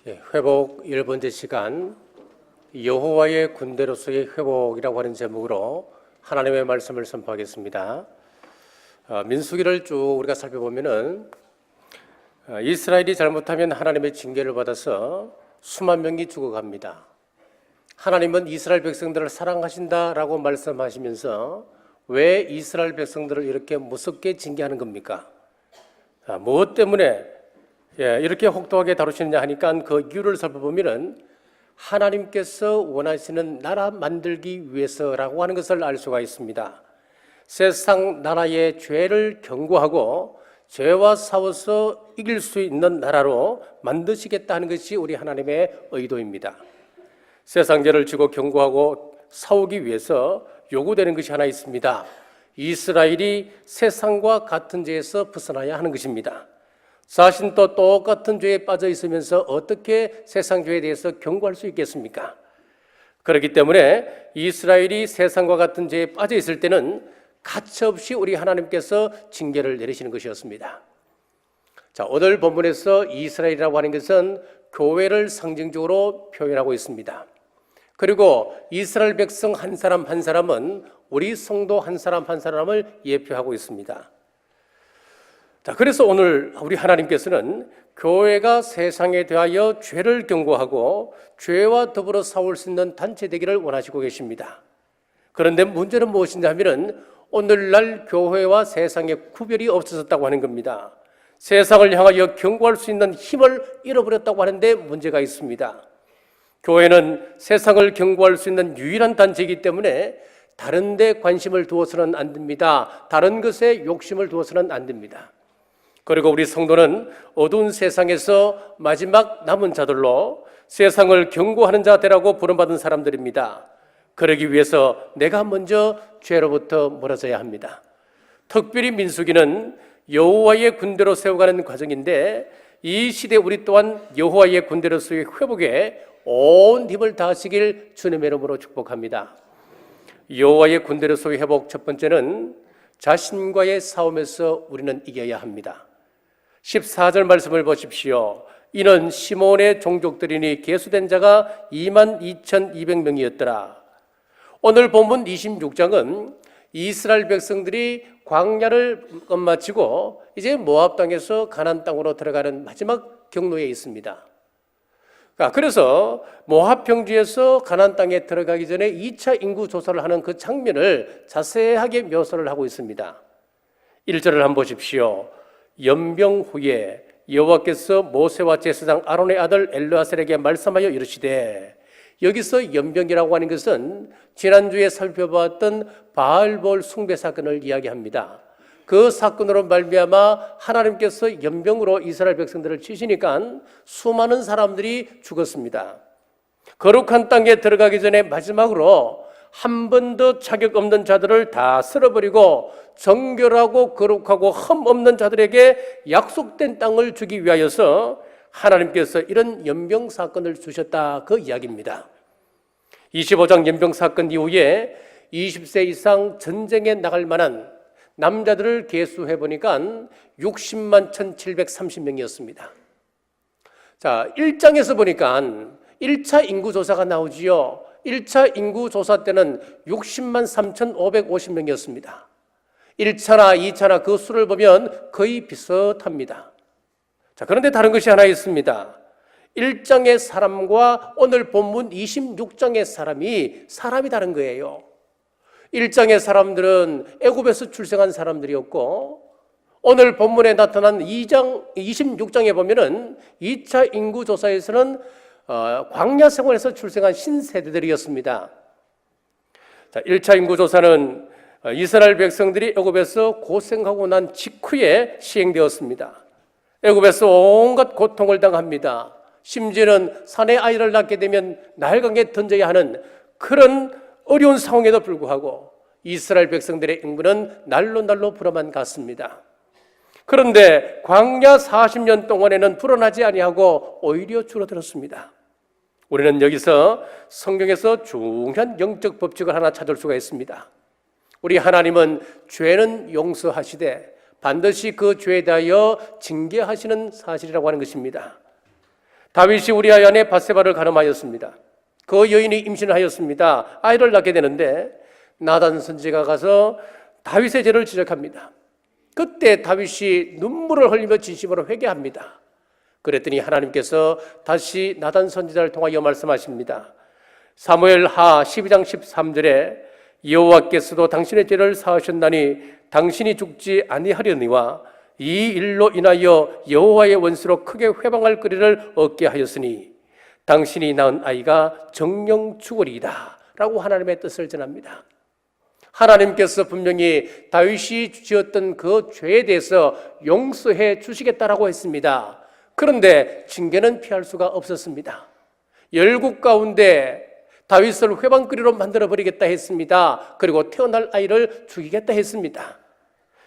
회복 10번째 시간 여호와의 군대로서의 회복이라고 하는 제목으로 하나님의 말씀을 선포하겠습니다. 민수기를 쭉 우리가 살펴보면은 이스라엘이 잘못하면 하나님의 징계를 받아서 수만 명이 죽어갑니다. 하나님은 이스라엘 백성들을 사랑하신다라고 말씀하시면서 왜 이스라엘 백성들을 이렇게 무섭게 징계하는 겁니까? 무엇 때문에 이렇게 혹독하게 다루시느냐 하니까 그 이유를 살펴보면 하나님께서 원하시는 나라 만들기 위해서라고 하는 것을 알 수가 있습니다. 세상 나라의 죄를 경고하고 죄와 싸워서 이길 수 있는 나라로 만드시겠다는 것이 우리 하나님의 의도입니다. 세상 죄를 지고 경고하고 싸우기 위해서 요구되는 것이 하나 있습니다. 이스라엘이 세상과 같은 죄에서 벗어나야 하는 것입니다. 자신도 똑같은 죄에 빠져 있으면서 어떻게 세상 죄에 대해서 경고할 수 있겠습니까? 그렇기 때문에 이스라엘이 세상과 같은 죄에 빠져 있을 때는 가차없이 우리 하나님께서 징계를 내리시는 것이었습니다. 자, 오늘 본문에서 이스라엘이라고 하는 것은 교회를 상징적으로 표현하고 있습니다. 그리고 이스라엘 백성 한 사람 한 사람은 우리 성도 한 사람 한 사람을 예표하고 있습니다. 자, 그래서 오늘 우리 하나님께서는 교회가 세상에 대하여 죄를 경고하고 죄와 더불어 싸울 수 있는 단체 되기를 원하시고 계십니다. 그런데 문제는 무엇이냐 하면 오늘날 교회와 세상에 구별이 없어졌다고 하는 겁니다. 세상을 향하여 경고할 수 있는 힘을 잃어버렸다고 하는데 문제가 있습니다. 교회는 세상을 경고할 수 있는 유일한 단체이기 때문에 다른 데 관심을 두어서는 안 됩니다. 다른 것에 욕심을 두어서는 안 됩니다. 그리고 우리 성도는 어두운 세상에서 마지막 남은 자들로 세상을 경고하는 자들이라고 부름받은 사람들입니다. 그러기 위해서 내가 먼저 죄로부터 멀어져야 합니다. 특별히 민수기는 여호와의 군대로 세워가는 과정인데 이 시대 우리 또한 여호와의 군대로서의 회복에 온 힘을 다하시길 주님의 이름으로 축복합니다. 여호와의 군대로서의 회복 첫 번째는 자신과의 싸움에서 우리는 이겨야 합니다. 14절 말씀을 보십시오. 이는 시몬의 종족들이니 계수된 자가 22,200명이었더라. 오늘 본문 26장은 이스라엘 백성들이 광야를 끝마치고 이제 모압 땅에서 가나안 땅으로 들어가는 마지막 경로에 있습니다. 그래서 모압 평지에서 가나안 땅에 들어가기 전에 2차 인구 조사를 하는 그 장면을 자세하게 묘사를 하고 있습니다. 1절을 한번 보십시오. 연병 후에 여호와께서 모세와 제사장 아론의 아들 엘르아셀에게 말씀하여 이르시되, 여기서 연병이라고 하는 것은 지난주에 살펴봤던 바알볼 숭배 사건을 이야기합니다. 그 사건으로 말미암아 하나님께서 연병으로 이스라엘 백성들을 치시니까 수많은 사람들이 죽었습니다. 거룩한 땅에 들어가기 전에 마지막으로 한 번도 자격 없는 자들을 다 쓸어버리고 정결하고 거룩하고 흠 없는 자들에게 약속된 땅을 주기 위하여서 하나님께서 이런 연병 사건을 주셨다, 그 이야기입니다. 25장 연병 사건 이후에 20세 이상 전쟁에 나갈 만한 남자들을 계수해 보니까 60만 1,730명이었습니다. 자, 1장에서 보니까 1차 인구조사가 나오지요. 1차 인구조사 때는 60만 3,550명이었습니다. 1차나 2차나 그 수를 보면 거의 비슷합니다. 자, 그런데 다른 것이 하나 있습니다. 1장의 사람과 오늘 본문 26장의 사람이 다른 거예요. 1장의 사람들은 애굽에서 출생한 사람들이었고, 오늘 본문에 나타난 2장 26장에 보면은 2차 인구조사에서는 광야 생활에서 출생한 신세대들이었습니다. 자, 1차 인구조사는 이스라엘 백성들이 애굽에서 고생하고 난 직후에 시행되었습니다. 애굽에서 온갖 고통을 당합니다. 심지어는 산에 아이를 낳게 되면 나일강에 던져야 하는 그런 어려운 상황에도 불구하고 이스라엘 백성들의 인구는 날로 불어만 갔습니다. 그런데 광야 40년 동안에는 불어나지 아니하고 오히려 줄어들었습니다. 우리는 여기서 성경에서 중요한 영적 법칙을 하나 찾을 수가 있습니다. 우리 하나님은 죄는 용서하시되 반드시 그 죄에 대하여 징계하시는 사실이라고 하는 것입니다. 다윗이 우리아의 아내 밧세바를 가늠하였습니다. 그 여인이 임신을 하였습니다. 아이를 낳게 되는데 나단 선지자가 가서 다윗의 죄를 지적합니다. 그때 다윗이 눈물을 흘리며 진심으로 회개합니다. 그랬더니 하나님께서 다시 나단 선지자를 통하여 말씀하십니다. 사무엘하 12장 13절에 여호와께서도 당신의 죄를 사하셨나니 당신이 죽지 아니하려니와 이 일로 인하여 여호와의 원수로 크게 회방할 거리를 얻게 하였으니 당신이 낳은 아이가 정령 죽으리이다 라고 하나님의 뜻을 전합니다. 하나님께서 분명히 다윗이 지었던 그 죄에 대해서 용서해 주시겠다라고 했습니다. 그런데 징계는 피할 수가 없었습니다. 열국 가운데 다윗을 회방거리로 만들어버리겠다 했습니다. 그리고 태어날 아이를 죽이겠다 했습니다.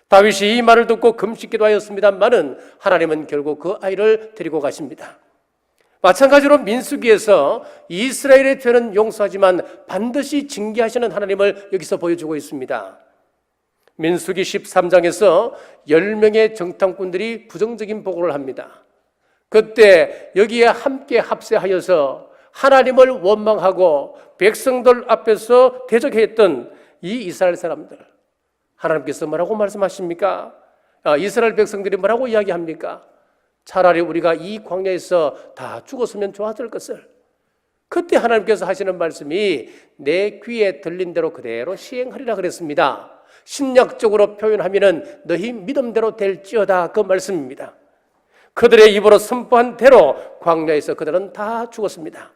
다윗이 이 말을 듣고 금식 기도하였습니다만은 하나님은 결국 그 아이를 데리고 가십니다. 마찬가지로 민수기에서 이스라엘의 죄는 용서하지만 반드시 징계하시는 하나님을 여기서 보여주고 있습니다. 민수기 13장에서 10명의 정탐꾼들이 부정적인 보고를 합니다. 그때 여기에 함께 합세하여서 하나님을 원망하고 백성들 앞에서 대적했던 이 이스라엘 사람들, 하나님께서 뭐라고 말씀하십니까? 이스라엘 백성들이 뭐라고 이야기합니까? 차라리 우리가 이 광야에서 다 죽었으면 좋았을 것을. 그때 하나님께서 하시는 말씀이 내 귀에 들린 대로 그대로 시행하리라 그랬습니다. 신약적으로 표현하면은 너희 믿음대로 될지어다 그 말씀입니다. 그들의 입으로 선포한 대로 광야에서 그들은 다 죽었습니다.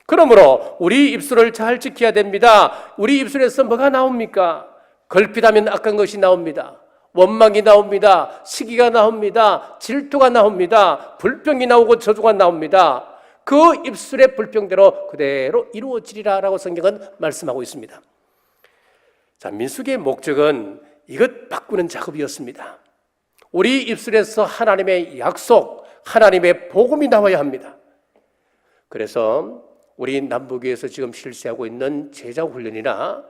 그러므로 우리 입술을 잘 지켜야 됩니다. 우리 입술에서 뭐가 나옵니까? 걸핏하면 악한 것이 나옵니다. 원망이 나옵니다. 시기가 나옵니다. 질투가 나옵니다. 불평이 나오고 저주가 나옵니다. 그 입술의 불평대로 그대로 이루어지리라 라고 성경은 말씀하고 있습니다. 자, 민수기의 목적은 이것 바꾸는 작업이었습니다. 우리 입술에서 하나님의 약속, 하나님의 복음이 나와야 합니다. 그래서 우리 남북에서 지금 실시하고 있는 제자 훈련이나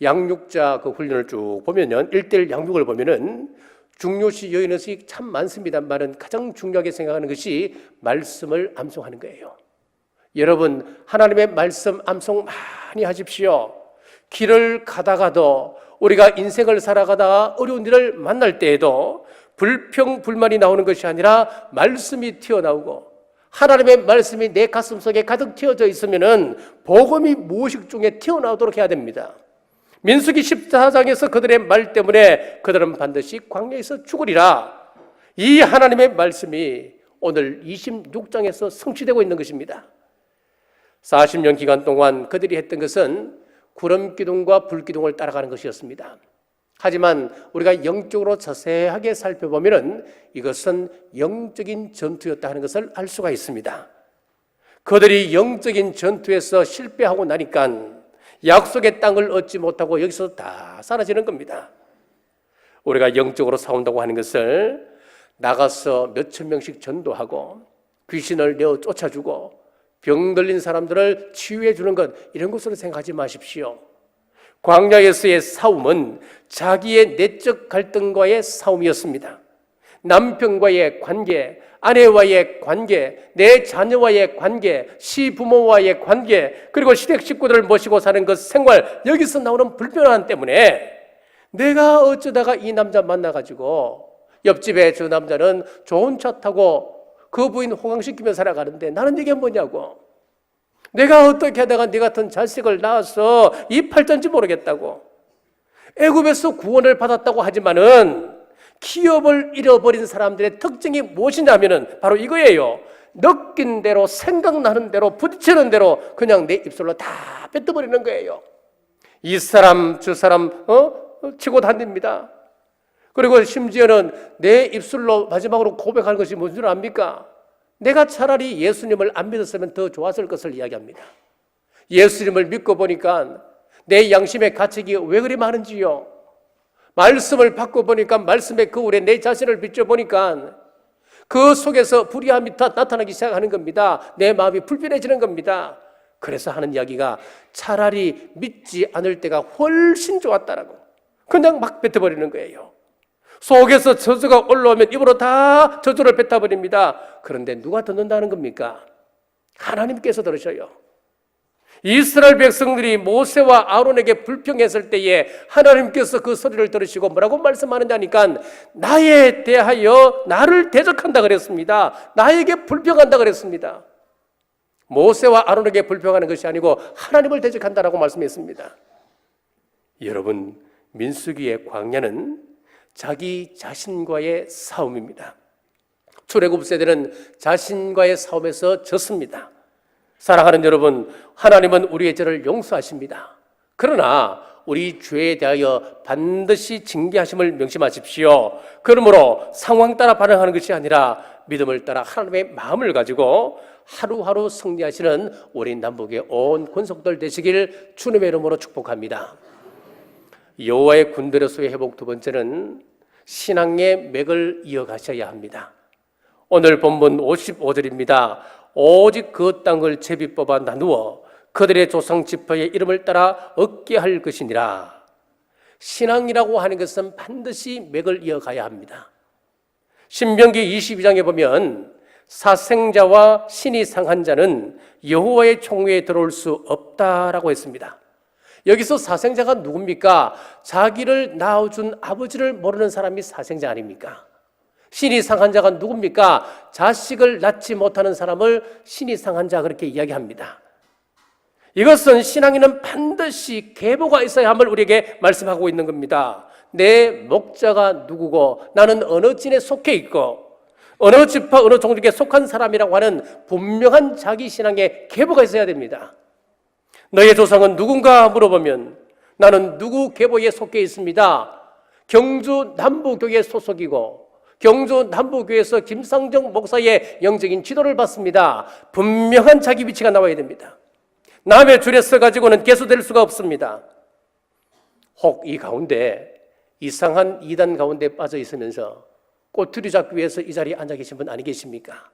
양육자 그 훈련을 쭉 보면요, 1:1 양육을 보면은 중요시 여기는 것이 참 많습니다만은 가장 중요하게 생각하는 것이 말씀을 암송하는 거예요. 여러분, 하나님의 말씀 암송 많이 하십시오. 길을 가다가도 우리가 인생을 살아가다가 어려운 일을 만날 때에도 불평, 불만이 나오는 것이 아니라 말씀이 튀어나오고 하나님의 말씀이 내 가슴 속에 가득 튀어져 있으면은 복음이 무의식 중에 튀어나오도록 해야 됩니다. 민수기 14장에서 그들의 말 때문에 그들은 반드시 광야에서 죽으리라. 이 하나님의 말씀이 오늘 26장에서 성취되고 있는 것입니다. 40년 기간 동안 그들이 했던 것은 구름기둥과 불기둥을 따라가는 것이었습니다. 하지만 우리가 영적으로 자세하게 살펴보면 이것은 영적인 전투였다 하는 것을 알 수가 있습니다. 그들이 영적인 전투에서 실패하고 나니까 약속의 땅을 얻지 못하고 여기서 다 사라지는 겁니다. 우리가 영적으로 싸운다고 하는 것을 나가서 몇천 명씩 전도하고 귀신을 내어 쫓아주고 병 들린 사람들을 치유해 주는 것, 이런 것으로 생각하지 마십시오. 광야에서의 싸움은 자기의 내적 갈등과의 싸움이었습니다. 남편과의 관계, 아내와의 관계, 내 자녀와의 관계, 시부모와의 관계, 그리고 시댁 식구들을 모시고 사는 그 생활, 여기서 나오는 불편함 때문에 내가 어쩌다가 이 남자 만나가지고 옆집에 저 남자는 좋은 차 타고 그 부인 호강시키며 살아가는데 나는 이게 뭐냐고, 내가 어떻게 하다가 네 같은 자식을 낳아서 이 팔전지 모르겠다고. 애굽에서 구원을 받았다고 하지만은 기업을 잃어버린 사람들의 특징이 무엇이냐면은 바로 이거예요. 느낀 대로, 생각나는 대로, 부딪히는 대로 그냥 내 입술로 다 뱉어버리는 거예요. 이 사람 저 사람 치고 다닙니다. 그리고 심지어는 내 입술로 마지막으로 고백하는 것이 뭔 줄 압니까? 내가 차라리 예수님을 안 믿었으면 더 좋았을 것을 이야기합니다. 예수님을 믿고 보니까 내 양심의 가책이 왜 그리 많은지요. 말씀을 받고 보니까 말씀의 거울에 내 자신을 비춰보니까 그 속에서 불의함이 나타나기 시작하는 겁니다. 내 마음이 불편해지는 겁니다. 그래서 하는 이야기가 차라리 믿지 않을 때가 훨씬 좋았다라고 그냥 막 뱉어버리는 거예요. 속에서 저주가 올라오면 입으로 다 저주를 뱉어버립니다. 그런데 누가 듣는다는 겁니까? 하나님께서 들으셔요. 이스라엘 백성들이 모세와 아론에게 불평했을 때에 하나님께서 그 소리를 들으시고 뭐라고 말씀하느냐니까 나에 대하여 나를 대적한다 그랬습니다. 나에게 불평한다 그랬습니다. 모세와 아론에게 불평하는 것이 아니고 하나님을 대적한다라고 말씀했습니다. 여러분, 민수기의 광야는 자기 자신과의 싸움입니다. 출애굽 세대는 자신과의 싸움에서 졌습니다. 사랑하는 여러분, 하나님은 우리의 죄를 용서하십니다. 그러나 우리 죄에 대하여 반드시 징계하심을 명심하십시오. 그러므로 상황 따라 반응하는 것이 아니라 믿음을 따라 하나님의 마음을 가지고 하루하루 승리하시는 우리 남북의 온 권속들 되시길 주님의 이름으로 축복합니다. 여호와의 군대로서의 회복 두 번째는 신앙의 맥을 이어가셔야 합니다. 오늘 본문 55절입니다. 오직 그 땅을 제비 뽑아 나누어 그들의 조상 지파의 이름을 따라 얻게 할 것이니라. 신앙이라고 하는 것은 반드시 맥을 이어가야 합니다. 신명기 22장에 보면 사생자와 신이 상한 자는 여호와의 총회에 들어올 수 없다라고 했습니다. 여기서 사생자가 누굽니까? 자기를 낳아준 아버지를 모르는 사람이 사생자 아닙니까? 신이 상한 자가 누굽니까? 자식을 낳지 못하는 사람을 신이 상한 자 그렇게 이야기합니다. 이것은 신앙인은 반드시 계보가 있어야 함을 우리에게 말씀하고 있는 겁니다. 내 목자가 누구고 나는 어느 진에 속해 있고 어느 지파 어느 종족에 속한 사람이라고 하는 분명한 자기 신앙의 계보가 있어야 됩니다. 너의 조상은 누군가 물어보면 나는 누구 계보에 속해 있습니다. 경주 남부교회 소속이고 경주 남부교회에서 김상정 목사의 영적인 지도를 받습니다. 분명한 자기 위치가 나와야 됩니다. 남의 줄에 서가지고는 개수될 수가 없습니다. 혹 이 가운데 이상한 이단 가운데 빠져 있으면서 꼬투리 잡기 위해서 이 자리에 앉아 계신 분 아니 계십니까?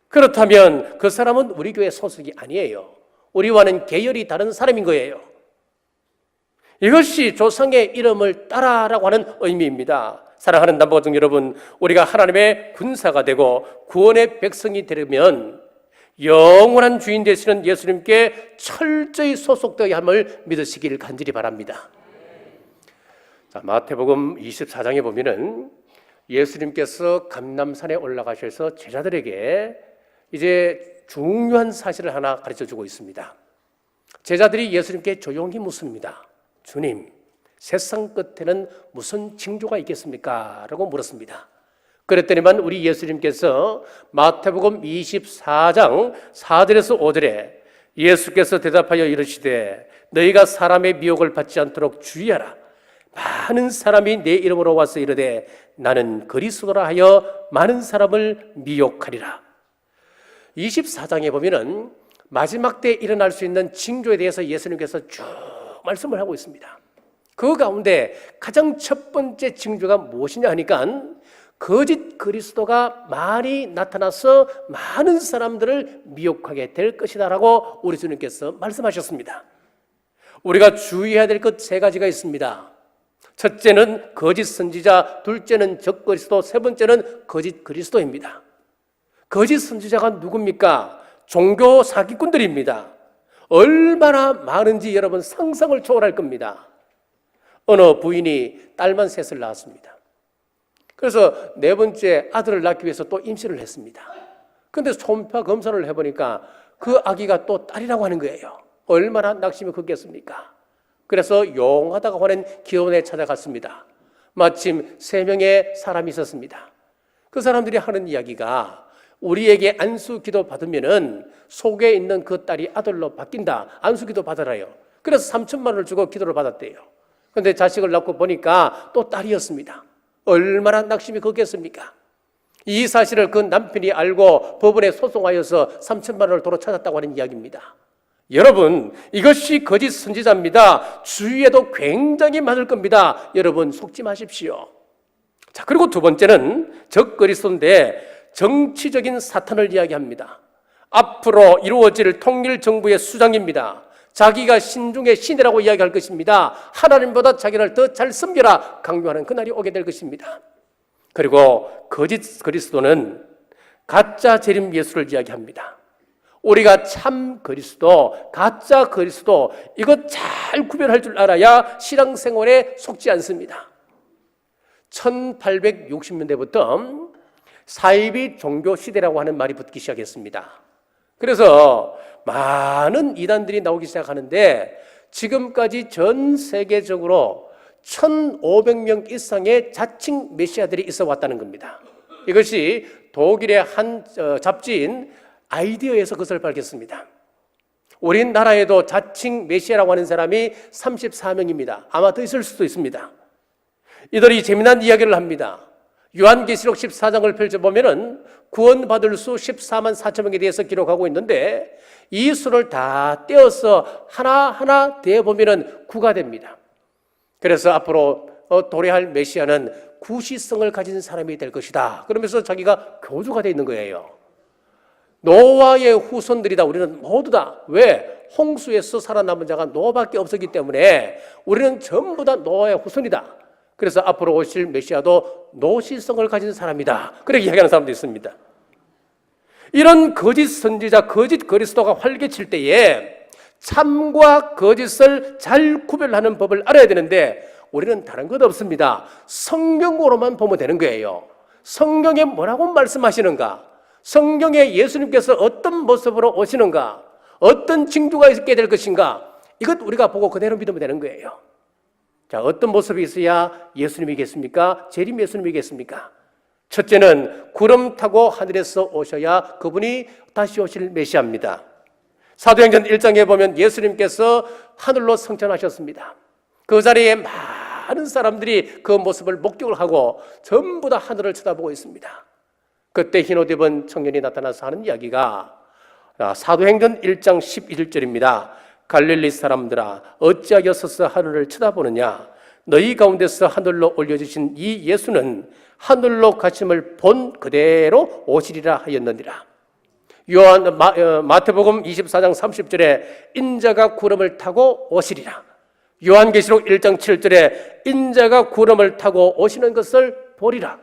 그렇다면 그 사람은 우리 교회 소속이 아니에요. 우리와는 계열이 다른 사람인 거예요. 이것이 조상의 이름을 따라라고 하는 의미입니다. 사랑하는 남보가족 여러분, 우리가 하나님의 군사가 되고 구원의 백성이 되려면 영원한 주인 되시는 예수님께 철저히 소속되어야 함을 믿으시길 간절히 바랍니다. 자, 마태복음 24장에 보면은 예수님께서 감람산에 올라가셔서 제자들에게 이제 중요한 사실을 하나 가르쳐주고 있습니다. 제자들이 예수님께 조용히 묻습니다. 주님, 세상 끝에는 무슨 징조가 있겠습니까? 라고 물었습니다. 그랬더니만 우리 예수님께서 마태복음 24장 4절에서 5절에 예수께서 대답하여 이르시되 너희가 사람의 미혹을 받지 않도록 주의하라. 많은 사람이 내 이름으로 와서 이르되 나는 그리스도라 하여 많은 사람을 미혹하리라. 24장에 보면은 마지막 때 일어날 수 있는 징조에 대해서 예수님께서 쭉 말씀을 하고 있습니다. 그 가운데 가장 첫 번째 징조가 무엇이냐 하니까 거짓 그리스도가 많이 나타나서 많은 사람들을 미혹하게 될 것이다 라고 우리 주님께서 말씀하셨습니다. 우리가 주의해야 될 것 세 가지가 있습니다. 첫째는 거짓 선지자, 둘째는 적그리스도, 세 번째는 거짓 그리스도입니다. 거짓 선지자가 누굽니까? 종교 사기꾼들입니다. 얼마나 많은지 여러분 상상을 초월할 겁니다. 어느 부인이 딸만 셋을 낳았습니다. 그래서 네 번째 아들을 낳기 위해서 또 임신을 했습니다. 그런데 초음파 검사를 해보니까 그 아기가 또 딸이라고 하는 거예요. 얼마나 낙심이 컸겠습니까? 그래서 용하다고 하는 기원에 찾아갔습니다. 마침 3명의 사람이 있었습니다. 그 사람들이 하는 이야기가 우리에게 안수기도 받으면은 속에 있는 그 딸이 아들로 바뀐다. 안수기도 받아라요. 그래서 3천만 원을 주고 기도를 받았대요. 그런데 자식을 낳고 보니까 또 딸이었습니다. 얼마나 낙심이 컸겠습니까? 이 사실을 그 남편이 알고 법원에 소송하여서 3천만 원을 도로 찾았다고 하는 이야기입니다. 여러분, 이것이 거짓 선지자입니다. 주위에도 굉장히 많을 겁니다. 여러분 속지 마십시오. 자, 그리고 두 번째는 적그리스도인데 정치적인 사탄을 이야기합니다. 앞으로 이루어질 통일정부의 수장입니다. 자기가 신중의 신이라고 이야기할 것입니다. 하나님보다 자기를 더 잘 섬겨라 강요하는 그날이 오게 될 것입니다. 그리고 거짓 그리스도는 가짜 재림 예수를 이야기합니다. 우리가 참 그리스도, 가짜 그리스도 이것 잘 구별할 줄 알아야 신앙생활에 속지 않습니다. 1860년대부터 사이비 종교 시대라고 하는 말이 붙기 시작했습니다. 그래서 많은 이단들이 나오기 시작하는데 지금까지 전 세계적으로 1,500명 이상의 자칭 메시아들이 있어 왔다는 겁니다. 이것이 독일의 한 잡지인 아이디어에서 그것을 밝혔습니다. 우리나라에도 자칭 메시아라고 하는 사람이 34명입니다. 아마 더 있을 수도 있습니다. 이들이 재미난 이야기를 합니다. 요한계시록 14장을 펼쳐보면 구원받을 수 14만 4천 명에 대해서 기록하고 있는데 이 수를 다 떼어서 하나하나 대보면 9가 됩니다. 그래서 앞으로 도래할 메시아는 구시성을 가진 사람이 될 것이다. 그러면서 자기가 교주가 되어 있는 거예요. 노아의 후손들이다. 우리는 모두 다. 왜? 홍수에서 살아남은 자가 노아밖에 없었기 때문에 우리는 전부 다 노아의 후손이다. 그래서 앞으로 오실 메시아도 노시성을 가진 사람이다. 그렇게 이야기하는 사람도 있습니다. 이런 거짓 선지자, 거짓 그리스도가 활개칠 때에 참과 거짓을 잘 구별하는 법을 알아야 되는데 우리는 다른 것 없습니다. 성경으로만 보면 되는 거예요. 성경에 뭐라고 말씀하시는가? 성경에 예수님께서 어떤 모습으로 오시는가? 어떤 징조가 있게 될 것인가? 이것 우리가 보고 그대로 믿으면 되는 거예요. 자, 어떤 모습이 있어야 예수님이겠습니까? 재림 예수님이겠습니까? 첫째는 구름 타고 하늘에서 오셔야 그분이 다시 오실 메시아입니다. 사도행전 1장에 보면 예수님께서 하늘로 승천하셨습니다. 그 자리에 많은 사람들이 그 모습을 목격을 하고 전부 다 하늘을 쳐다보고 있습니다. 그때 흰 옷 입은 청년이 나타나서 하는 이야기가 사도행전 1장 11절입니다. 갈릴리 사람들아 어찌하여 서서 하늘을 쳐다보느냐? 너희 가운데서 하늘로 올려주신 이 예수는 하늘로 가심을 본 그대로 오시리라 하였느니라. 마태복음 24장 30절에 인자가 구름을 타고 오시리라. 요한계시록 1장 7절에 인자가 구름을 타고 오시는 것을 보리라.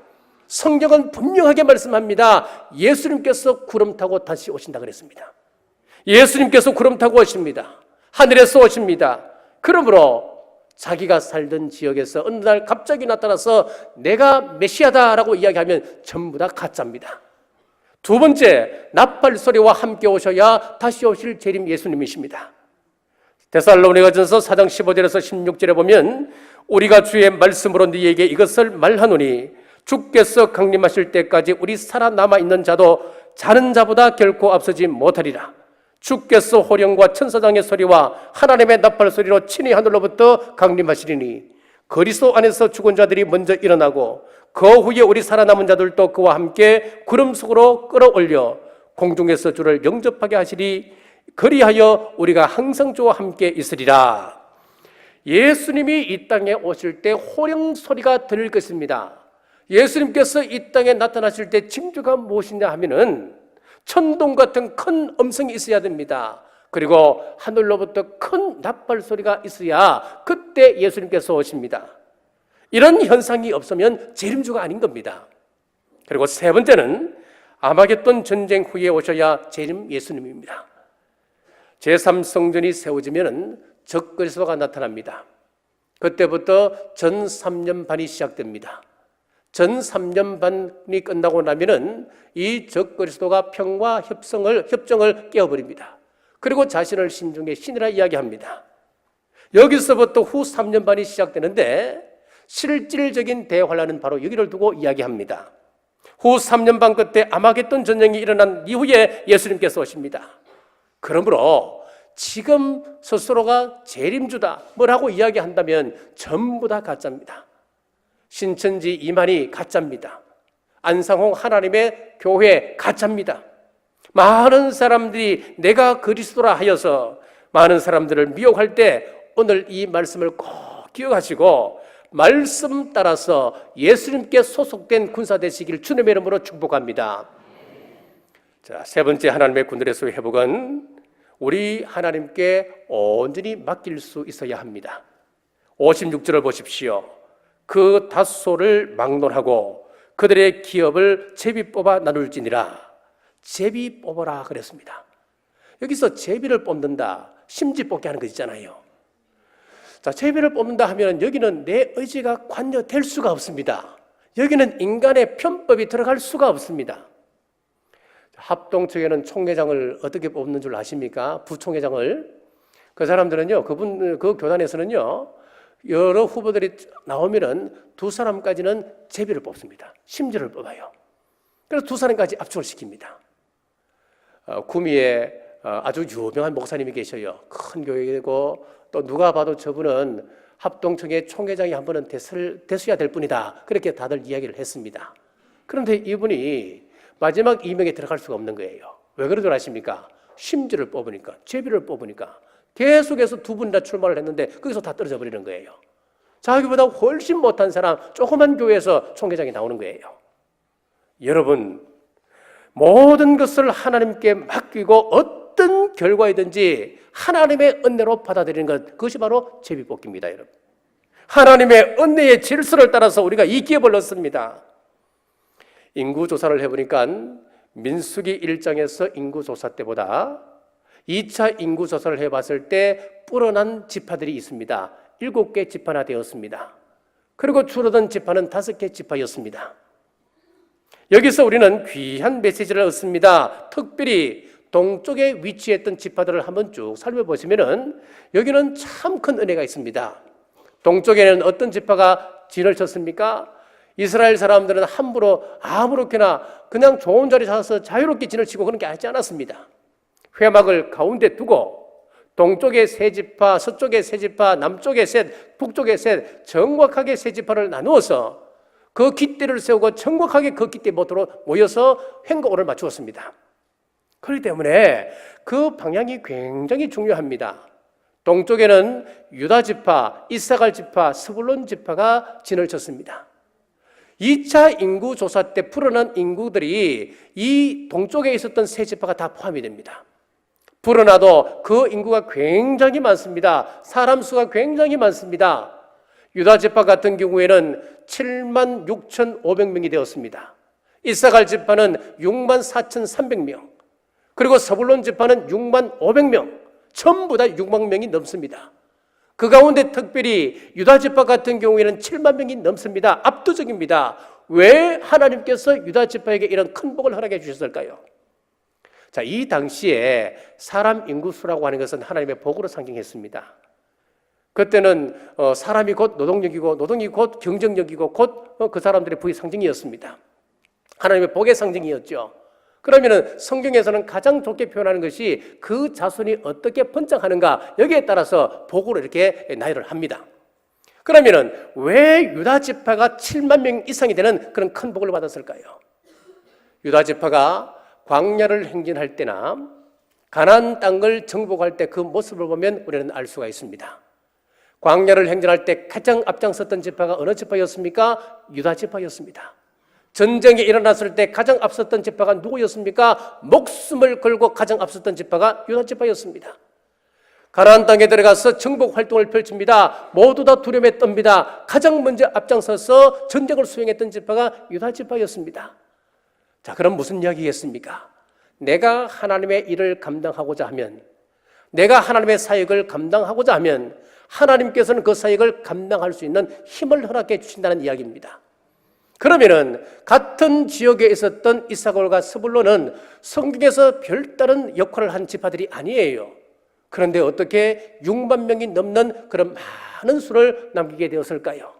성경은 분명하게 말씀합니다. 예수님께서 구름 타고 다시 오신다 그랬습니다. 예수님께서 구름 타고 오십니다. 하늘에서 오십니다. 그러므로 자기가 살던 지역에서 어느 날 갑자기 나타나서 내가 메시아다라고 이야기하면 전부 다 가짜입니다. 두 번째, 나팔 소리와 함께 오셔야 다시 오실 재림 예수님이십니다. 데살로니가전서 4장 15절에서 16절에 보면 우리가 주의 말씀으로 너희에게 이것을 말하노니 주께서 강림하실 때까지 우리 살아남아 있는 자도 자는 자보다 결코 앞서지 못하리라. 주께서 호령과 천사장의 소리와 하나님의 나팔 소리로 친히 하늘로부터 강림하시리니 그리스도 안에서 죽은 자들이 먼저 일어나고 그 후에 우리 살아남은 자들도 그와 함께 구름 속으로 끌어올려 공중에서 주를 영접하게 하시리. 그리하여 우리가 항상 주와 함께 있으리라. 예수님이 이 땅에 오실 때 호령 소리가 들릴 것입니다. 예수님께서 이 땅에 나타나실 때 징조가 무엇이냐 하면은 천둥 같은 큰 음성이 있어야 됩니다. 그리고 하늘로부터 큰 나팔 소리가 있어야 그때 예수님께서 오십니다. 이런 현상이 없으면 재림주가 아닌 겁니다. 그리고 세 번째는 아마겟돈 전쟁 후에 오셔야 재림 예수님입니다. 제3성전이 세워지면 적그리스도가 나타납니다. 그때부터 전 3년반이 시작됩니다. 전 3년반이 끝나고 나면은 이 적그리스도가 평화 협정을 깨어버립니다. 그리고 자신을 신중의 신이라 이야기합니다. 여기서부터 후 3년반이 시작되는데 실질적인 대환란은 바로 여기를 두고 이야기합니다. 후 3년반 끝에 아마겟돈 전쟁이 일어난 이후에 예수님께서 오십니다. 그러므로 지금 스스로가 재림주다 뭐라고 이야기한다면 전부 다 가짜입니다. 신천지 이만희 가짜입니다. 안상홍 하나님의 교회 가짜입니다. 많은 사람들이 내가 그리스도라 하여서 많은 사람들을 미혹할 때 오늘 이 말씀을 꼭 기억하시고 말씀 따라서 예수님께 소속된 군사 되시길 주님의 이름으로 축복합니다. 자, 세 번째 하나님의 군대로서의 회복은 우리 하나님께 온전히 맡길 수 있어야 합니다. 56절을 보십시오. 그 다소를 막론하고 그들의 기업을 제비 뽑아 나눌지니라. 제비 뽑아라 그랬습니다. 여기서 제비를 뽑는다, 심지 뽑게 하는 거 있잖아요. 자, 제비를 뽑는다 하면 여기는 내 의지가 관여될 수가 없습니다. 여기는 인간의 편법이 들어갈 수가 없습니다. 합동측에는 총회장을 어떻게 뽑는 줄 아십니까? 부총회장을. 그 사람들은요, 그 교단에서는요, 여러 후보들이 나오면은 두 사람까지는 제비를 뽑습니다. 심지를 뽑아요. 그래서 두 사람까지 압축을 시킵니다. 구미에 아주 유명한 목사님이 계셔요. 큰 교회이고 또 누가 봐도 저분은 합동청의 총회장이 한 번은 됐어야 될 뿐이다. 그렇게 다들 이야기를 했습니다. 그런데 이분이 마지막 임명에 들어갈 수가 없는 거예요. 왜 그런 줄 아십니까? 심지를 뽑으니까, 제비를 뽑으니까 계속해서 두 분 다 출마를 했는데 거기서 다 떨어져 버리는 거예요. 자기보다 훨씬 못한 사람, 조그만 교회에서 총회장이 나오는 거예요. 여러분, 모든 것을 하나님께 맡기고 어떤 결과이든지 하나님의 은혜로 받아들이는 것, 그것이 바로 제비뽑기입니다, 여러분. 하나님의 은혜의 질서를 따라서 우리가 이 기업을 얻습니다. 인구조사를 해보니까 민수기 1장에서 인구조사 때보다 2차 인구조사를 해봤을 때 불어난 지파들이 있습니다. 7개 지파나 되었습니다. 그리고 줄어든 지파는 5개 지파였습니다. 여기서 우리는 귀한 메시지를 얻습니다. 특별히 동쪽에 위치했던 지파들을 한번 쭉 살펴보시면 여기는 참 큰 은혜가 있습니다. 동쪽에는 어떤 지파가 진을 쳤습니까? 이스라엘 사람들은 함부로 아무렇게나 그냥 좋은 자리 찾아서 자유롭게 진을 치고 그런 게 하지 않았습니다. 회막을 가운데 두고 동쪽에 세 지파, 서쪽에 세 지파, 남쪽에 셋, 북쪽에 셋, 정확하게 세 지파를 나누어서 그 깃대를 세우고 정확하게 그 깃대 모토로 모여서 행거오를 맞추었습니다. 그렇기 때문에 그 방향이 굉장히 중요합니다. 동쪽에는 유다 지파, 이사갈 지파, 스불론 지파가 진을 쳤습니다. 2차 인구 조사 때 풀어난 인구들이 이 동쪽에 있었던 세 지파가 다 포함이 됩니다. 불어나도 그 인구가 굉장히 많습니다. 사람 수가 굉장히 많습니다. 유다 지파 같은 경우에는 76,500명이 되었습니다. 이사갈 지파는 64,300명, 그리고 서불론 지파는 65,500명, 전부 다 6만 명이 넘습니다. 그 가운데 특별히 유다 지파 같은 경우에는 7만 명이 넘습니다. 압도적입니다. 왜 하나님께서 유다 지파에게 이런 큰 복을 허락해 주셨을까요? 자, 이 당시에 사람 인구수라고 하는 것은 하나님의 복으로 상징했습니다. 그때는 사람이 곧 노동력이고 노동이 곧 경쟁력이고 곧 그 사람들의 부의 상징이었습니다. 하나님의 복의 상징이었죠. 그러면은 성경에서는 가장 좋게 표현하는 것이 그 자손이 어떻게 번창하는가, 여기에 따라서 복으로 이렇게 나열을 합니다. 그러면은 왜 유다 지파가 7만 명 이상이 되는 그런 큰 복을 받았을까요? 유다 지파가 광야를 행진할 때나 가나안 땅을 정복할 때 그 모습을 보면 우리는 알 수가 있습니다. 광야를 행진할 때 가장 앞장섰던 지파가 어느 지파였습니까? 유다 지파였습니다. 전쟁이 일어났을 때 가장 앞섰던 지파가 누구였습니까? 목숨을 걸고 가장 앞섰던 지파가 유다 지파였습니다. 가나안 땅에 들어가서 정복 활동을 펼칩니다. 모두 다 두려움에 떱니다. 가장 먼저 앞장서서 전쟁을 수행했던 지파가 유다 지파였습니다. 자, 그럼 무슨 이야기겠습니까? 내가 하나님의 일을 감당하고자 하면, 내가 하나님의 사역을 감당하고자 하면 하나님께서는 그 사역을 감당할 수 있는 힘을 허락해 주신다는 이야기입니다. 그러면은 같은 지역에 있었던 이사갈과 스불론은 성경에서 별다른 역할을 한 지파들이 아니에요. 그런데 어떻게 6만 명이 넘는 그런 많은 수를 남기게 되었을까요?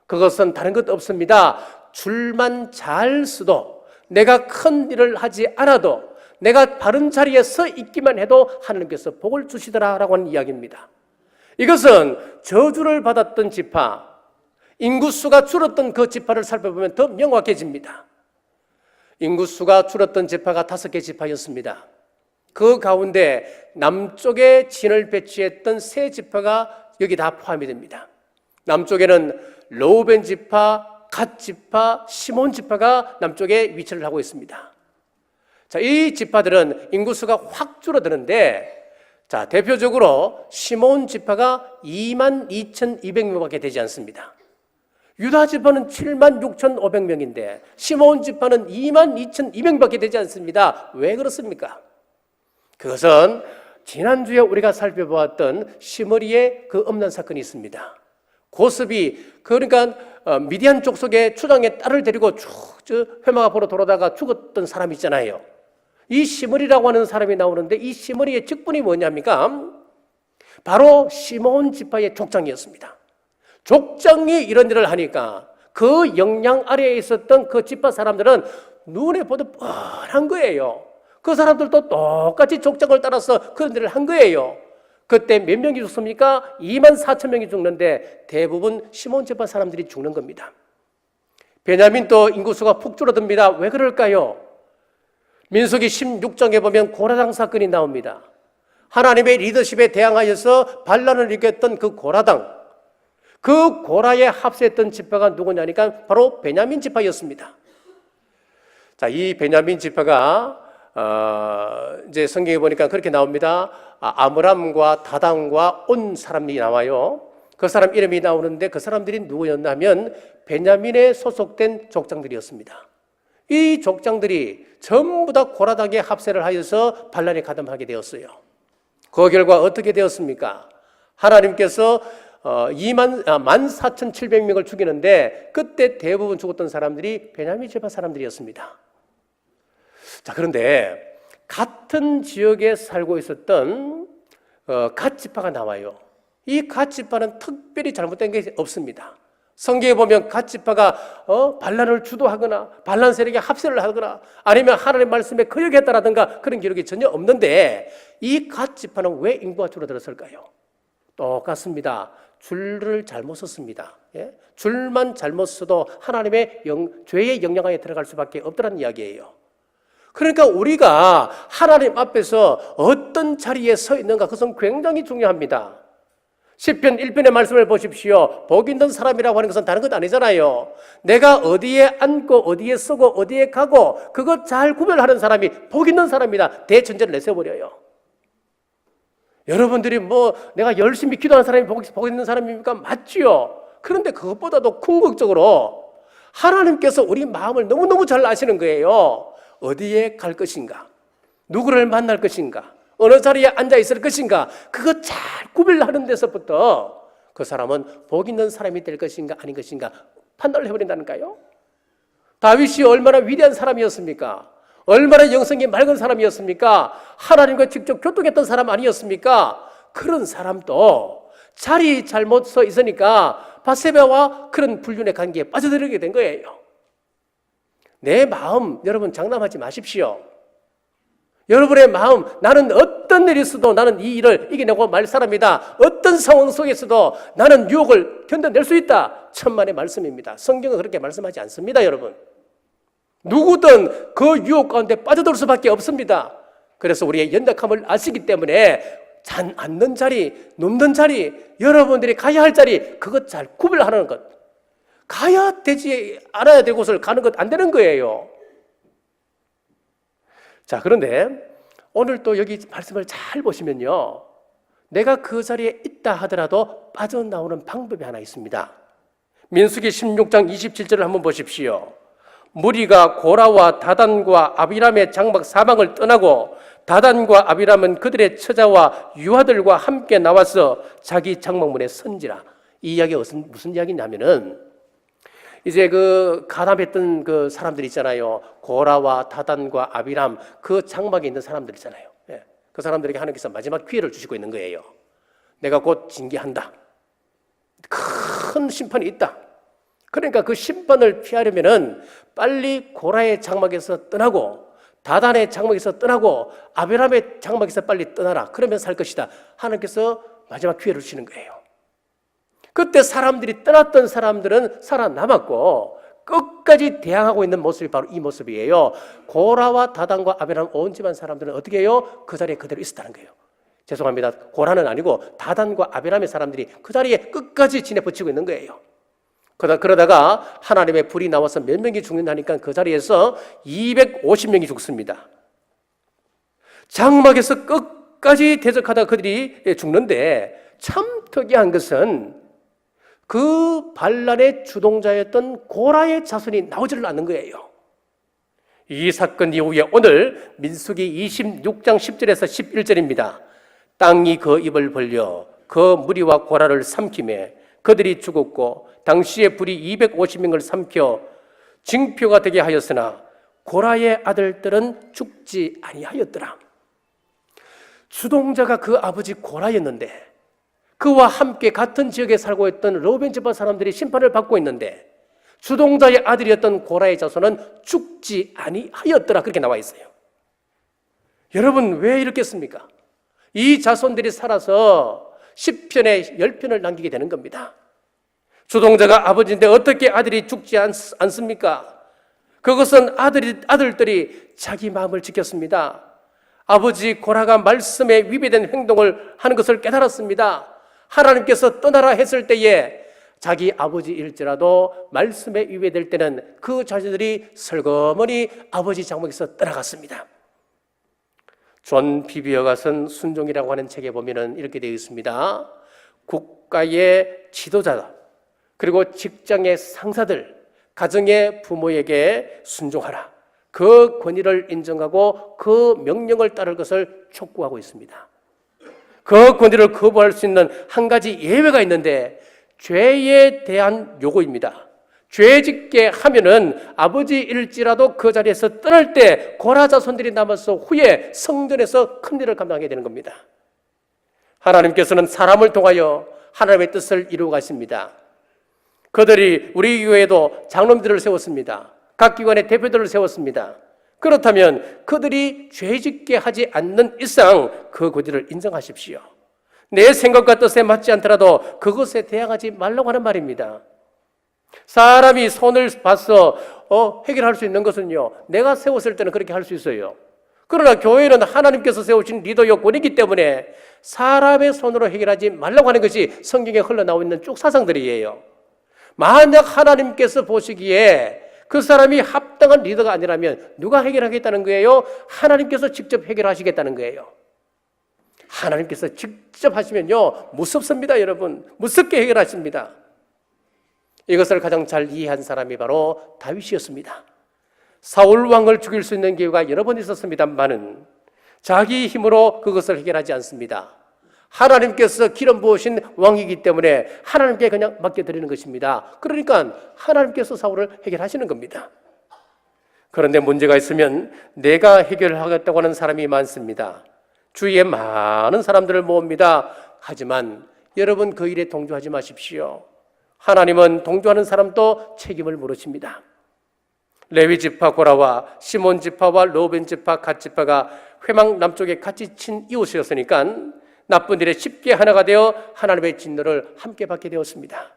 그것은 다른 것 없습니다. 줄만 잘 서도, 내가 큰 일을 하지 않아도, 내가 바른 자리에 서 있기만 해도 하나님께서 복을 주시더라라고 하는 이야기입니다. 이것은 저주를 받았던 지파, 인구수가 줄었던 그 지파를 살펴보면 더 명확해집니다. 인구수가 줄었던 지파가 5개 지파였습니다. 그 가운데 남쪽에 진을 배치했던 세 지파가 여기 다 포함이 됩니다. 남쪽에는 르우벤 지파, 갓 지파, 시몬 지파가 남쪽에 위치를 하고 있습니다. 자, 이 지파들은 인구수가 확 줄어드는데 자, 대표적으로 시몬 지파가 22,200명밖에 되지 않습니다. 유다 지파는 76,500명인데 시몬 지파는 22,200명밖에 되지 않습니다. 왜 그렇습니까? 그것은 지난주에 우리가 살펴보았던 시므리의 그 음란 사건이 있습니다. 고습이 그러니까 미디안 족속의 추장의 딸을 데리고 쭉 회막 앞으로 돌아다가 죽었던 사람이 있잖아요. 이 시므리라고 하는 사람이 나오는데 이 시므리의 직분이 뭐냐입니까? 바로 시몬 지파의 족장이었습니다. 족장이 이런 일을 하니까 그 영향 아래에 있었던 그 지파 사람들은 눈에 보도 뻔한 거예요. 그 사람들도 똑같이 족장을 따라서 그런 일을 한 거예요. 그때 몇 명이 죽습니까? 24,000명이 죽는데 대부분 시몬 지파 사람들이 죽는 겁니다. 베냐민도 인구수가 푹 줄어듭니다. 왜 그럴까요? 민수기 16장에 보면 고라당 사건이 나옵니다. 하나님의 리더십에 대항하여서 반란을 일으켰던 그 고라당, 그 고라에 합세했던 지파가 누구냐니까 바로 베냐민 지파였습니다. 자, 이 베냐민 지파가 이제 성경에 보니까 그렇게 나옵니다. 아므람과 다단과 온 사람이 나와요. 그 사람 이름이 나오는데 그 사람들이 누구였냐면 베냐민에 소속된 족장들이었습니다. 이 족장들이 전부 다 고라당에 합세를 하여서 반란에 가담하게 되었어요. 그 결과 어떻게 되었습니까? 하나님께서 14,700명을 죽이는데 그때 대부분 죽었던 사람들이 베냐민 지파 사람들이었습니다. 자, 그런데 같은 지역에 살고 있었던 갓 지파가 나와요. 이 갓 지파는 특별히 잘못된 게 없습니다. 성경에 보면 갓 지파가 반란을 주도하거나 반란 세력에 합세를 하거나 아니면 하나님의 말씀에 거역했다라든가 그런 기록이 전혀 없는데 이 갓 지파는 왜 인구가 줄어들었을까요? 똑같습니다. 줄을 잘못 썼습니다. 예? 줄만 잘못 써도 하나님의 죄의 영향하에 들어갈 수밖에 없다는 이야기예요. 그러니까 우리가 하나님 앞에서 어떤 자리에 서 있는가 그것은 굉장히 중요합니다. 시편 1편의 말씀을 보십시오. 복 있는 사람이라고 하는 것은 다른 것 아니잖아요. 내가 어디에 앉고 어디에 서고 어디에 가고 그것 잘 구별하는 사람이 복 있는 사람이다. 대천제를 내세워버려요. 여러분들이 내가 열심히 기도하는 사람이 복 있는 사람입니까? 맞지요. 그런데 그것보다도 궁극적으로 하나님께서 우리 마음을 너무너무 잘 아시는 거예요. 어디에 갈 것인가? 누구를 만날 것인가? 어느 자리에 앉아 있을 것인가? 그거 잘 구별하는 데서부터 그 사람은 복 있는 사람이 될 것인가 아닌 것인가 판단을 해버린다니까요. 다윗이 얼마나 위대한 사람이었습니까? 얼마나 영성이 맑은 사람이었습니까? 하나님과 직접 교통했던 사람 아니었습니까? 그런 사람도 자리 잘못 서 있으니까 밧세바와 그런 불륜의 관계에 빠져들게 된 거예요. 내 마음 여러분 장담하지 마십시오. 여러분의 마음, 나는 어떤 일이 있어도 나는 이 일을 이겨내고 말 사람이다. 어떤 상황 속에서도 나는 유혹을 견뎌낼 수 있다. 천만의 말씀입니다. 성경은 그렇게 말씀하지 않습니다, 여러분. 누구든 그 유혹 가운데 빠져들 수밖에 없습니다. 그래서 우리의 연약함을 아시기 때문에 앉는 자리, 눕는 자리, 여러분들이 가야 할 자리, 그것 잘 구별하는 것. 가야 되지 않아야 될 곳을 가는 것 안 되는 거예요. 자, 그런데 오늘 또 여기 말씀을 잘 보시면요. 내가 그 자리에 있다 하더라도 빠져나오는 방법이 하나 있습니다. 민수기 16장 27절을 한번 보십시오. 무리가 고라와 다단과 아비람의 장막 사방을 떠나고 다단과 아비람은 그들의 처자와 유아들과 함께 나와서 자기 장막문에 선지라. 이 이야기가 무슨 이야기냐면은 이제 그 가담했던 그 사람들 있잖아요. 고라와 다단과 아비람 그 장막에 있는 사람들 있잖아요. 예. 그 사람들에게 하나님께서 마지막 기회를 주시고 있는 거예요. 내가 곧 징계한다. 큰 심판이 있다. 그러니까 그 심판을 피하려면은 빨리 고라의 장막에서 떠나고 다단의 장막에서 떠나고 아비람의 장막에서 빨리 떠나라. 그러면 살 것이다. 하나님께서 마지막 기회를 주시는 거예요. 그때 사람들이 떠났던 사람들은 살아남았고 끝까지 대항하고 있는 모습이 바로 이 모습이에요. 고라와 다단과 아비람 온 집안 사람들은 어떻게 해요? 그 자리에 그대로 있었다는 거예요. 죄송합니다. 고라는 아니고 다단과 아비람의 사람들이 그 자리에 끝까지 지내붙이고 있는 거예요. 그러다가 하나님의 불이 나와서 몇 명이 죽는다니까 그 자리에서 250명이 죽습니다. 장막에서 끝까지 대적하다 그들이 죽는데, 참 특이한 것은 그 반란의 주동자였던 고라의 자손이 나오지를 않는 거예요. 이 사건 이후에 오늘 민수기 26장 10절에서 11절입니다. 땅이 그 입을 벌려 그 무리와 고라를 삼키매 그들이 죽었고 당시에 불이 250명을 삼켜 징표가 되게 하였으나 고라의 아들들은 죽지 아니하였더라. 주동자가 그 아버지 고라였는데, 그와 함께 같은 지역에 살고 있던 르우벤 지파 사람들이 심판을 받고 있는데, 주동자의 아들이었던 고라의 자손은 죽지 아니하였더라, 그렇게 나와 있어요. 여러분, 왜 이렇겠습니까? 이 자손들이 살아서 10편에 10편을 남기게 되는 겁니다. 주동자가 아버지인데 어떻게 아들이 죽지 않습니까? 그것은 아들들이 자기 마음을 지켰습니다. 아버지 고라가 말씀에 위배된 행동을 하는 것을 깨달았습니다. 하나님께서 떠나라 했을 때에 자기 아버지일지라도 말씀에 위배될 때는 그 자녀들이 설거머니 아버지 장막에서 떠나갔습니다. 존 비비어가 쓴 순종이라고 하는 책에 보면 이렇게 되어 있습니다. 국가의 지도자, 그리고 직장의 상사들, 가정의 부모에게 순종하라. 그 권위를 인정하고 그 명령을 따를 것을 촉구하고 있습니다. 그 권위를 거부할 수 있는 한 가지 예외가 있는데, 죄에 대한 요구입니다. 죄 짓게 하면은 아버지일지라도 그 자리에서 떠날 때 고라 자손들이 남아서 후에 성전에서 큰 일을 감당하게 되는 겁니다. 하나님께서는 사람을 통하여 하나님의 뜻을 이루어 가십니다. 그들이 우리 교회에도 장로님들을 세웠습니다. 각 기관의 대표들을 세웠습니다. 그렇다면 그들이 죄짓게 하지 않는 이상 그 권위를 인정하십시오. 내 생각과 뜻에 맞지 않더라도 그것에 대항하지 말라고 하는 말입니다. 사람이 손을 봐서 해결할 수 있는 것은요, 내가 세웠을 때는 그렇게 할 수 있어요. 그러나 교회는 하나님께서 세우신 리더 여건이기 때문에 사람의 손으로 해결하지 말라고 하는 것이 성경에 흘러나와 있는 쭉 사상들이에요. 만약 하나님께서 보시기에 그 사람이 합당한 리더가 아니라면 누가 해결하겠다는 거예요? 하나님께서 직접 해결하시겠다는 거예요. 하나님께서 직접 하시면요, 무섭습니다. 여러분, 무섭게 해결하십니다. 이것을 가장 잘 이해한 사람이 바로 다윗이었습니다. 사울 왕을 죽일 수 있는 기회가 여러 번 있었습니다만은 자기 힘으로 그것을 해결하지 않습니다. 하나님께서 기름 부으신 왕이기 때문에 하나님께 그냥 맡겨드리는 것입니다. 그러니까 하나님께서 사울을 해결하시는 겁니다. 그런데 문제가 있으면 내가 해결하겠다고 하는 사람이 많습니다. 주위에 많은 사람들을 모읍니다. 하지만 여러분, 그 일에 동조하지 마십시오. 하나님은 동조하는 사람도 책임을 물으십니다. 레위 지파 고라와 시몬 지파와 르우벤 지파 갓 지파가 회막 남쪽에 같이 친 이웃이었으니까 나쁜 일에 쉽게 하나가 되어 하나님의 진노를 함께 받게 되었습니다.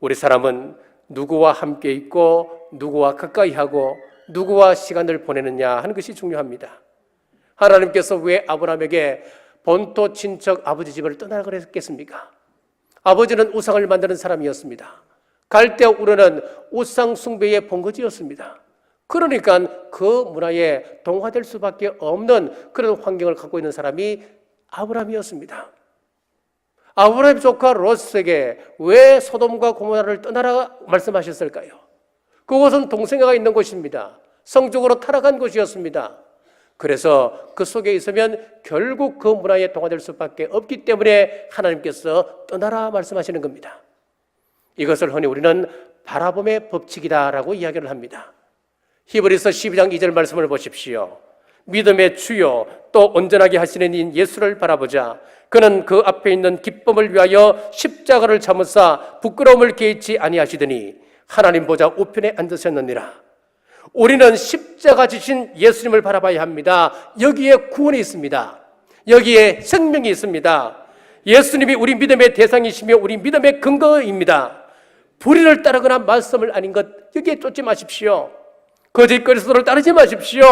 우리 사람은 누구와 함께 있고 누구와 가까이 하고 누구와 시간을 보내느냐 하는 것이 중요합니다. 하나님께서 왜 아브라함에게 본토 친척 아버지 집을 떠나라 그랬겠습니까? 아버지는 우상을 만드는 사람이었습니다. 갈대아 우르는 우상 숭배의 본거지였습니다. 그러니까 그 문화에 동화될 수밖에 없는 그런 환경을 갖고 있는 사람이 아브라함이었습니다. 아브라함 조카 롯에게 왜 소돔과 고모라를 떠나라 말씀하셨을까요? 그곳은 동생애가 있는 곳입니다. 성적으로 타락한 곳이었습니다. 그래서 그 속에 있으면 결국 그 문화에 동화될 수밖에 없기 때문에 하나님께서 떠나라 말씀하시는 겁니다. 이것을 흔히 우리는 바라봄의 법칙이다라고 이야기를 합니다. 히브리서 12장 2절 말씀을 보십시오. 믿음의 주요 또 온전하게 하시는 인 예수를 바라보자. 그는 그 앞에 있는 기쁨을 위하여 십자가를 참으사 부끄러움을 개의치 아니하시더니 하나님 보좌 우편에 앉으셨느니라. 우리는 십자가 지신 예수님을 바라봐야 합니다. 여기에 구원이 있습니다. 여기에 생명이 있습니다. 예수님이 우리 믿음의 대상이시며 우리 믿음의 근거입니다. 불의를 따르거나 말씀을 아닌 것 여기에 쫓지 마십시오. 거짓 그리스도를 따르지 마십시오.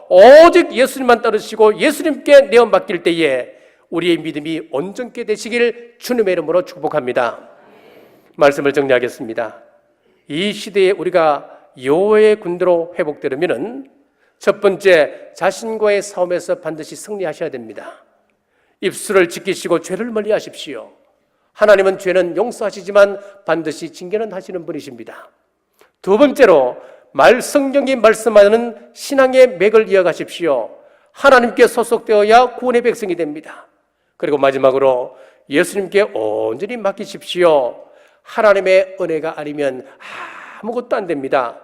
오직 예수님만 따르시고 예수님께 내어 맡길 때에 우리의 믿음이 온전케 되시길 주님의 이름으로 축복합니다. 말씀을 정리하겠습니다. 이 시대에 우리가 여호와의 군대로 회복되려면 첫 번째, 자신과의 싸움에서 반드시 승리하셔야 됩니다. 입술을 지키시고 죄를 멀리하십시오. 하나님은 죄는 용서하시지만 반드시 징계는 하시는 분이십니다. 두 번째로 성경이 말씀하는 신앙의 맥을 이어가십시오. 하나님께 소속되어야 구원의 백성이 됩니다. 그리고 마지막으로 예수님께 온전히 맡기십시오. 하나님의 은혜가 아니면 아무것도 안 됩니다.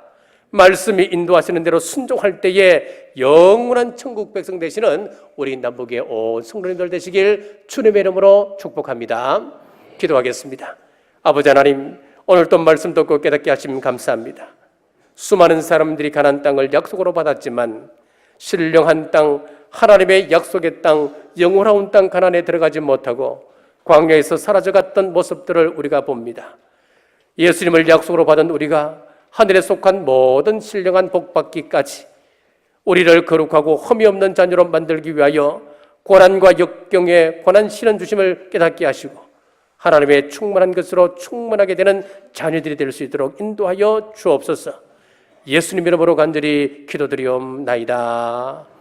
말씀이 인도하시는 대로 순종할 때에 영원한 천국 백성 되시는 우리 남북의 온 성도님들 되시길 주님의 이름으로 축복합니다. 기도하겠습니다. 아버지 하나님, 오늘 또 말씀 듣고 깨닫게 하시면 감사합니다. 수많은 사람들이 가나안 땅을 약속으로 받았지만 신령한 땅, 하나님의 약속의 땅, 영원한 땅 가나안에 들어가지 못하고 광야에서 사라져갔던 모습들을 우리가 봅니다. 예수님을 약속으로 받은 우리가 하늘에 속한 모든 신령한 복받기까지 우리를 거룩하고 흠이 없는 자녀로 만들기 위하여 고난과 역경에 고난 시련 주심을 깨닫게 하시고 하나님의 충만한 것으로 충만하게 되는 자녀들이 될 수 있도록 인도하여 주옵소서. 예수님 이름으로 간절히 기도드리옵나이다.